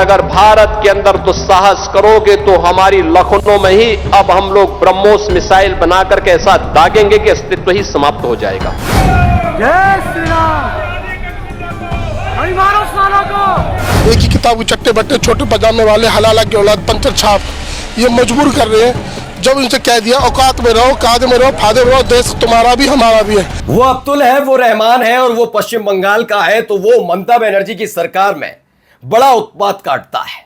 अगर भारत के अंदर दुस्साहस करोगे तो हमारी लखनऊ में ही अब हम लोग ब्रह्मोस मिसाइल बनाकर के ऐसा दागेंगे कि अस्तित्व ही समाप्त हो जाएगा। जय श्री राम। भाई मारो साला को। एक ही किताब के चट्टे बट्टे छोटे पजामे वाले हलाला की औलाद पंचर छाप ये मजबूर कर रहे हैं। जब उनसे कह दिया औकात में रहो, कायदे में रहो, फायदे में रहो, देश तुम्हारा भी हमारा भी है। वो अब्दुल है, वो रहमान है और वो पश्चिम बंगाल का है, तो वो ममता बनर्जी की सरकार में बड़ा उत्पात काटता है।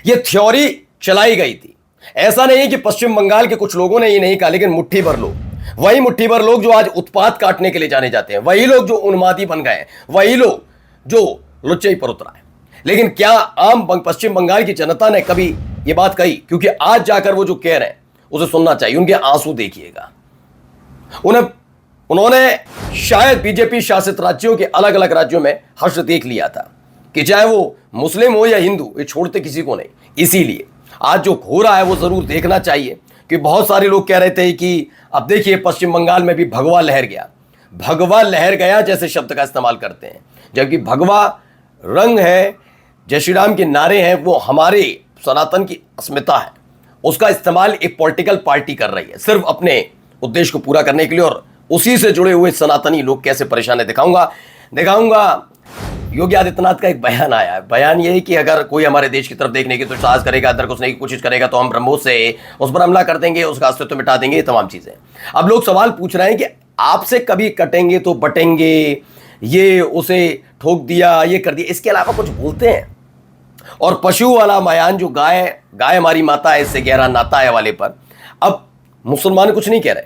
ये थ्योरी चलाई गई थी। ऐसा नहीं है कि पश्चिम बंगाल के कुछ लोगों ने ये नहीं कहा, लेकिन मुट्ठी भर लोग, वही मुट्ठी भर लोग जो आज उत्पात काटने के लिए जाने जाते हैं, वही लोग जो उन्मादी बन गए, वही लोग जो लुच्चे पर उतरा है। लेकिन क्या आम पश्चिम बंगाल की जनता ने कभी ये बात कही? क्योंकि आज जाकर वो जो कह रहे हैं उसे सुनना चाहिए। उनके आंसू देखिएगा। उन्होंने शायद बीजेपी शासित राज्यों के अलग अलग राज्यों में हर्ष देख लिया था कि चाहे वो मुस्लिम हो या हिंदू, ये छोड़ते किसी को नहीं। इसीलिए आज जो हो रहा है वो जरूर देखना चाहिए कि बहुत सारे लोग कह रहे थे कि अब देखिए पश्चिम बंगाल में भी भगवा लहर गया, भगवा लहर गया जैसे शब्द का इस्तेमाल करते हैं, जबकि भगवा रंग है, जय श्री राम के नारे हैं, वो हमारे सनातन की अस्मिता है। उसका इस्तेमाल एक पॉलिटिकल पार्टी कर रही है सिर्फ अपने उद्देश्य को पूरा करने के लिए, और उसी से जुड़े हुए सनातनी लोग कैसे परेशान है दिखाऊंगा। योगी आदित्यनाथ का एक बयान आया है। बयान ये है कि अगर कोई हमारे देश की तरफ देखने की तो साहस करेगा, अंदर घुसने की कोशिश करेगा तो हम ब्रह्मोस से उस पर हमला कर देंगे, उसका अस्तित्व मिटा देंगे, ये तमाम चीजें। अब लोग सवाल पूछ रहे हैं कि आपसे कभी कटेंगे तो बटेंगे, ये उसे ठोक दिया, ये कर दिया, इसके अलावा कुछ बोलते हैं? और पशु वाला बयान जो गाय हमारी माता है, इससे गहरा नाता है वाले पर अब मुसलमान कुछ नहीं कह रहे,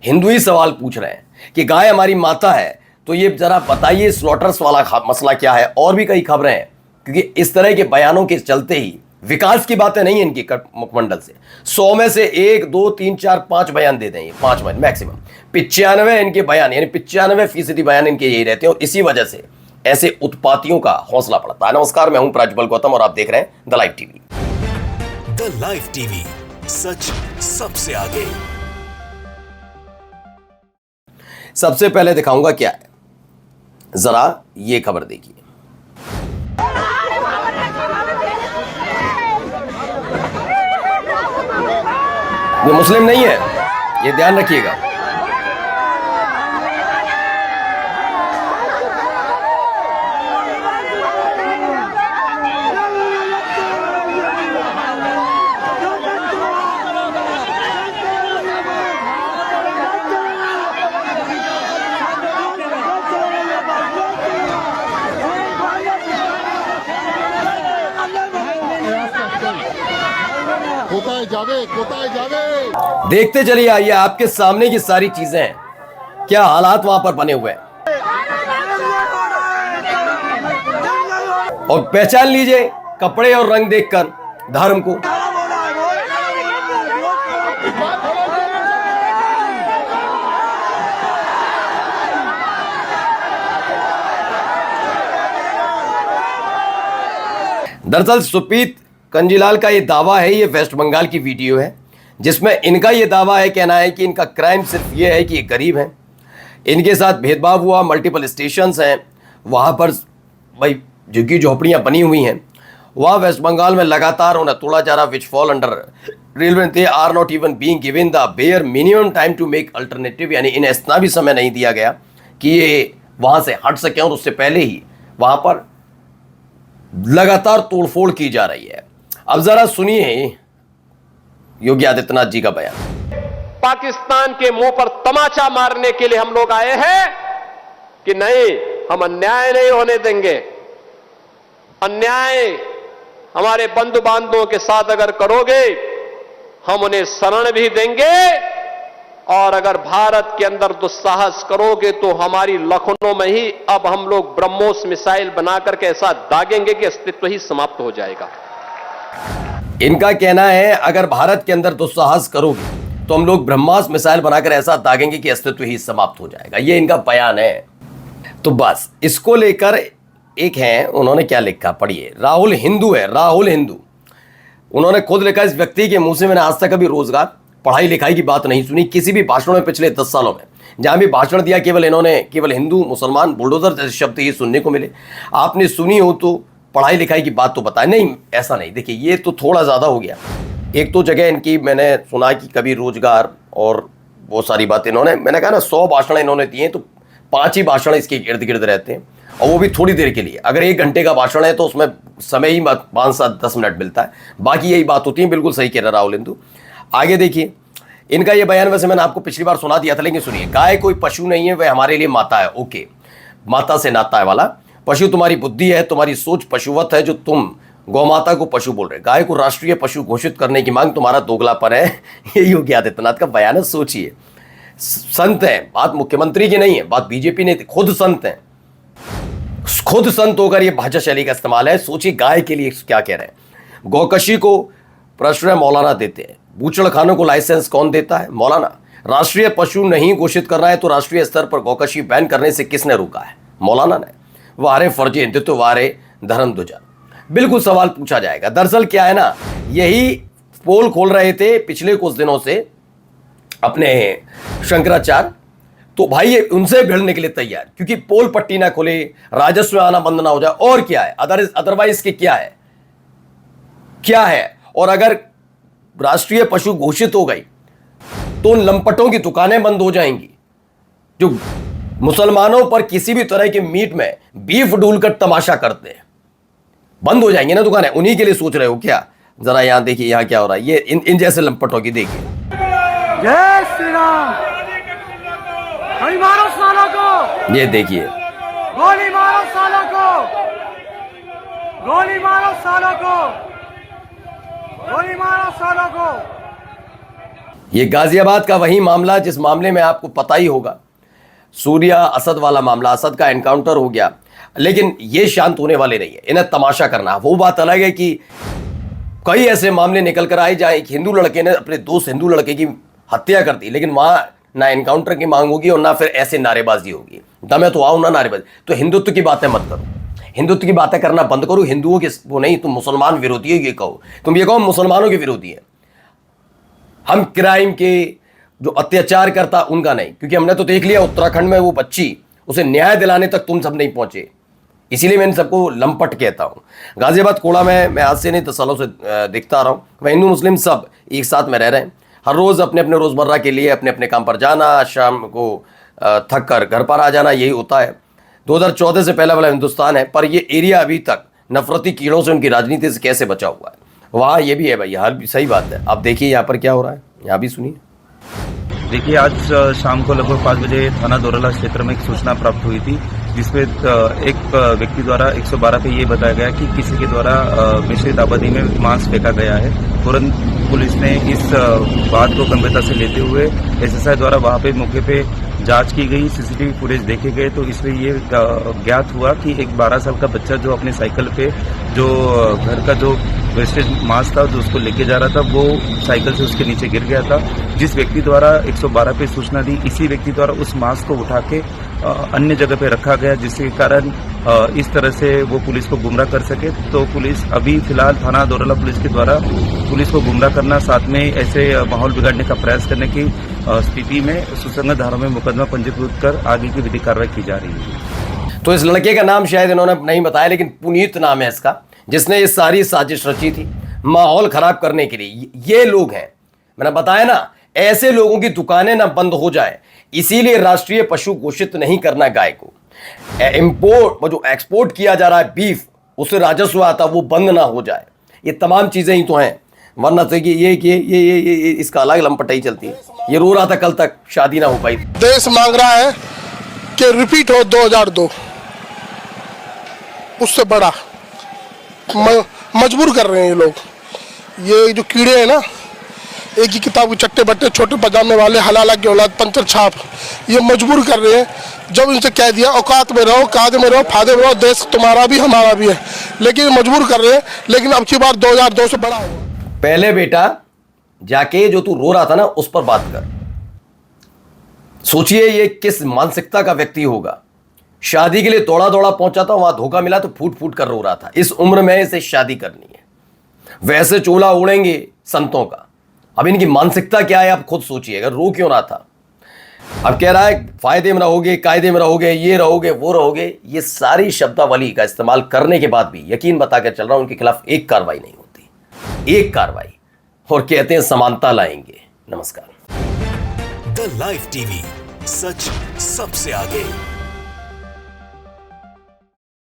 हिंदू ही सवाल पूछ रहे हैं कि गाय हमारी माता है, तो ये जरा बताइए स्लॉटर्स वाला मसला क्या है। और भी कई खबरें हैं, क्योंकि इस तरह के बयानों के चलते ही विकास की बातें नहीं इनकी मुखमंडल से 100 में से 1, 2, 3, 4, 5 बयान दे देंगे, 5 बयान मैक्सिमम। 95 इनके बयान, यानी 95% बयान इनके यही रहते हैं, और इसी वजह से ऐसे उत्पातियों का हौसला पड़ता है। नमस्कार, मैं हूं प्रज्वल गौतम और आप देख रहे हैं the live TV. The live TV, सच सबसे आगे। सबसे पहले दिखाऊंगा क्या है, जरा ये खबर देखिए। ये मुस्लिम नहीं है, ये ध्यान रखिएगा। कोताय जावे। देखते चलिए, आइए आपके सामने की सारी चीजें हैं, क्या हालात वहां पर बने हुए हैं, और पहचान लीजिए कपड़े और रंग देखकर धर्म को। दरअसल सुप्रीत कंजीलाल का ये दावा है, ये वेस्ट बंगाल की वीडियो है, जिसमें इनका ये दावा है, कहना है कि इनका क्राइम सिर्फ ये है कि ये गरीब हैं, इनके साथ भेदभाव हुआ, मल्टीपल स्टेशंस हैं, वहाँ पर भाई झुग्गी झोपड़ियाँ बनी हुई हैं, वहाँ वेस्ट बंगाल में लगातार उन्हें तोड़ा जा रहा, which fall under railway, they are not even being given the bare minimum time to make alternative, यानी इन्हें इतना भी समय नहीं दिया गया कि ये वहाँ से हट सकें, और उससे पहले ही वहाँ पर लगातार तोड़फोड़ की जा रही है। अब जरा सुनिए योगी आदित्यनाथ जी का बयान। पाकिस्तान के मुंह पर तमाचा मारने के लिए हम लोग आए हैं कि नहीं, हम अन्याय नहीं होने देंगे। अन्याय हमारे बंधु बांधवों के साथ अगर करोगे, हम उन्हें शरण भी देंगे, और अगर भारत के अंदर दुस्साहस करोगे तो हमारी लखनऊ में ही अब हम लोग ब्रह्मोस मिसाइल बनाकर के ऐसा दागेंगे कि अस्तित्व ही समाप्त हो जाएगा। इनका कहना है अगर भारत के अंदर दुस्साहस करोगे तो हम लोग ब्रह्मास्त्र मिसाइल बनाकर ऐसा दागेंगे कि अस्तित्व ही समाप्त हो जाएगा। ये इनका बयान है। तो बस इसको लेकर एक है, उन्होंने क्या लिखा पढ़िए। राहुल हिंदू है, राहुल हिंदू। उन्होंने खुद लिखा, इस व्यक्ति के मुंह से मैंने आज तक कभी रोजगार पढ़ाई लिखाई की बात नहीं सुनी किसी भी भाषण में पिछले 10 सालों में। जहां भी भाषण दिया केवल इन्होंने केवल हिंदू मुसलमान बुलडोजर जैसे शब्द ही सुनने को मिले। आपने सुनी हो तो पढ़ाई लिखाई की बात तो बताए, नहीं ऐसा नहीं। देखिए ये तो थोड़ा ज़्यादा हो गया। एक तो जगह इनकी मैंने सुना कि कभी रोजगार और वो सारी बातें इन्होंने, मैंने कहा ना 100 भाषण इन्होंने दिए तो 5 ही भाषण इसके इर्द गिर्द रहते हैं, और वो भी थोड़ी देर के लिए। अगर 1 घंटे का भाषण है तो उसमें समय ही 5 7 10 मिनट मिलता है, बाकी यही बात होती है। बिल्कुल सही कह रहा राहुल हिंदू। आगे देखिए इनका ये बयान, वैसे मैंने आपको पिछली बार सुना दिया था, लेकिन सुनिए, गाय कोई पशु नहीं है, वह हमारे लिए माता है। ओके, माता से नाता है वाला। पशु तुम्हारी बुद्धि है, तुम्हारी सोच पशुवत है जो तुम गौ माता को पशु बोल रहे। गाय को राष्ट्रीय पशु घोषित करने की मांग तुम्हारा दोगलापन है। ये योगी आदित्यनाथ का बयान है। सोचिए, संत है, बात मुख्यमंत्री की नहीं है, बात बीजेपी ने, खुद संत है, खुद संत होकर ये भाषा शैली का इस्तेमाल है। सोचिए गाय के लिए क्या कह रहे हैं। गौकशी को प्रश्रय मौलाना देते हैं, बूचड़ खानों को लाइसेंस कौन देता है? मौलाना। राष्ट्रीय पशु नहीं घोषित कर रहा है तो राष्ट्रीय स्तर पर गौकशी बैन करने से किसने रोका है? मौलाना ने। वारे फर्जी हिंदुत्व, वारे धर्म ध्वजा। बिल्कुल सवाल पूछा जाएगा। दरअसल क्या है ना, यही पोल खोल रहे थे पिछले कुछ दिनों से अपने शंकराचार्य, तो भाई ये उनसे भिड़ने के लिए तैयार, क्योंकि पोल पट्टी ना खोले, राजस्व आना बंद ना हो जाए, और क्या है अदरवाइज के क्या है। और अगर राष्ट्रीय पशु घोषित हो गई तो उन लंपटों की दुकानें बंद हो जाएंगी जो मुसलमानों पर किसी भी तरह के मीट में बीफ डूलकर तमाशा करते हैं। बंद हो जाएंगे ना दुकानें। उन्हीं के लिए सोच रहे हो क्या? जरा यहां देखिए, यहां क्या हो रहा है। ये इन जैसे लंपटों की देखिए। जय श्री राम। गोली मारो सालों को। ये देखिए, गोली मारो सालों को। गोली मारो सालों को। गोली मारो सालों को। ये गाजियाबाद का वही मामला जिस मामले में आपको पता ही होगा, सूर्या असद वाला मामला। असद का एनकाउंटर हो गया, लेकिन ये शांत होने वाले नहीं है। इन्हें तमाशा करना। वो बात अलग है कि कई ऐसे मामले निकल कर आए जहां एक हिंदू लड़के ने अपने दोस्त हिंदू लड़के की हत्या कर दी, लेकिन वहां ना एनकाउंटर की मांग होगी और ना फिर ऐसे नारेबाजी होगी। दमे तो आओ ना नारेबाजी। तो हिंदुत्व की बातें मत करो, हिंदुत्व की बातें करना बंद करो। हिंदुओं के वो नहीं, तुम मुसलमान विरोधी है ये कहो। तुम ये कहो मुसलमानों के विरोधी है, हम क्राइम के जो अत्याचार करता उनका नहीं। क्योंकि हमने तो देख लिया उत्तराखंड में वो बच्ची, उसे न्याय दिलाने तक तुम सब नहीं पहुंचे, इसीलिए मैं इन सबको लंपट कहता हूं। गाजियाबाद कोड़ा में मैं आज से नहीं 10 सालों से दिखता आ रहा हूं, वह हिंदू मुस्लिम सब एक साथ में रह रहे हैं। हर रोज अपने अपने रोजमर्रा के लिए अपने अपने काम पर जाना, शाम को थक कर घर पर आ जाना, यही होता है। 2014 से पहले वाला हिंदुस्तान है, पर ये एरिया अभी तक नफरती कीड़ों से, उनकी राजनीति से कैसे बचा हुआ है। वहाँ ये भी है भाई, हर सही बात है। अब देखिए यहाँ पर क्या हो रहा है, यहाँ भी सुनिए। देखिए, आज शाम को लगभग 5 बजे थाना दोरला क्षेत्र में एक सूचना प्राप्त हुई थी, जिसमें एक व्यक्ति द्वारा 112 पे ये बताया गया कि किसी के द्वारा मिश्रित आबादी में मांस फेंका गया है। तुरंत पुलिस ने इस बात को गंभीरता से लेते हुए एसएसआई द्वारा वहां पे मौके पे जांच की गई, सीसीटीवी फुटेज देखे गए, तो इसमें ये ज्ञात हुआ कि एक 12 साल का बच्चा जो अपने साइकिल पे जो घर का जो वेस्टेज मांस था जो उसको लेके जा रहा था, वो साइकिल से उसके नीचे गिर गया था। जिस व्यक्ति द्वारा 112 पे सूचना दी, इसी व्यक्ति द्वारा उस मांस को उठा के अन्य जगह पे रखा गया, जिसके कारण इस तरह से वो पुलिस को गुमराह कर सके। तो पुलिस अभी फिलहाल थाना दोरला पुलिस के द्वारा पुलिस को गुमराह करना, साथ में ऐसे माहौल बिगाड़ने का प्रयास करने की स्थिति में सुसंगत धाराओं में मुकदमा पंजीकृत कर आगे की विधिक कार्रवाई की जा रही है। तो इस लड़के का नाम शायद इन्होंने नहीं बताया, लेकिन पुनीत नाम है इसका, जिसने ये सारी साजिश रची थी माहौल खराब करने के लिए। ये लोग हैं, मैंने बताया ना, ऐसे लोगों की दुकानें ना बंद हो जाए, इसीलिए राष्ट्रीय पशु घोषित नहीं करना गाय को। इंपोर्ट जो एक्सपोर्ट किया जा रहा है बीफ, उससे राजस्व आता, वो बंद ना हो जाए। ये तमाम चीजें ही तो हैं, वरना से कि ये इसका अलग लंपटाई चलती है। ये रो रहा था कल तक शादी ना हो पाई। देश मांग रहा है कि रिपीट हो 2002, उससे बड़ा मजबूर कर रहे हैं ये लोग। ये जो कीड़े हैं ना, एक ही किताब के चट्टे बट्टे, छोटे पजामे वाले, हलाला की औलाद, पंचर छाप, ये मजबूर कर रहे हैं। जब इनसे कह दिया औकात में रहो, कायदे में रहो, फायदे में रहो, देश तुम्हारा भी हमारा भी है, लेकिन मजबूर कर रहे हैं। लेकिन अब की बार 2002 से बड़ा होगा। पहले बेटा जाके जो तू रो रहा था ना, उस पर बात कर। सोचिए ये किस मानसिकता का व्यक्ति होगा। शादी के लिए दौड़ा दौड़ा पहुंचा था, वहां धोखा मिला तो फूट फूट कर रो रहा था। इस उम्र में इसे शादी करनी है, वैसे चोला उड़ेंगे संतों का। अब इनकी मानसिकता क्या है आप खुद सोचिए। अगर रो क्यों रहा था, अब कह रहा है फायदे में रहोगे, कायदे में रहोगे, ये रहोगे, वो रहोगे। ये सारी शब्दावली का इस्तेमाल करने के बाद भी यकीन बताकर चल रहा हूं उनके खिलाफ एक कार्रवाई नहीं होती, एक कार्रवाई, और कहते हैं समानता लाएंगे। नमस्कार। द लाइव टीवी, सच सबसे आगे।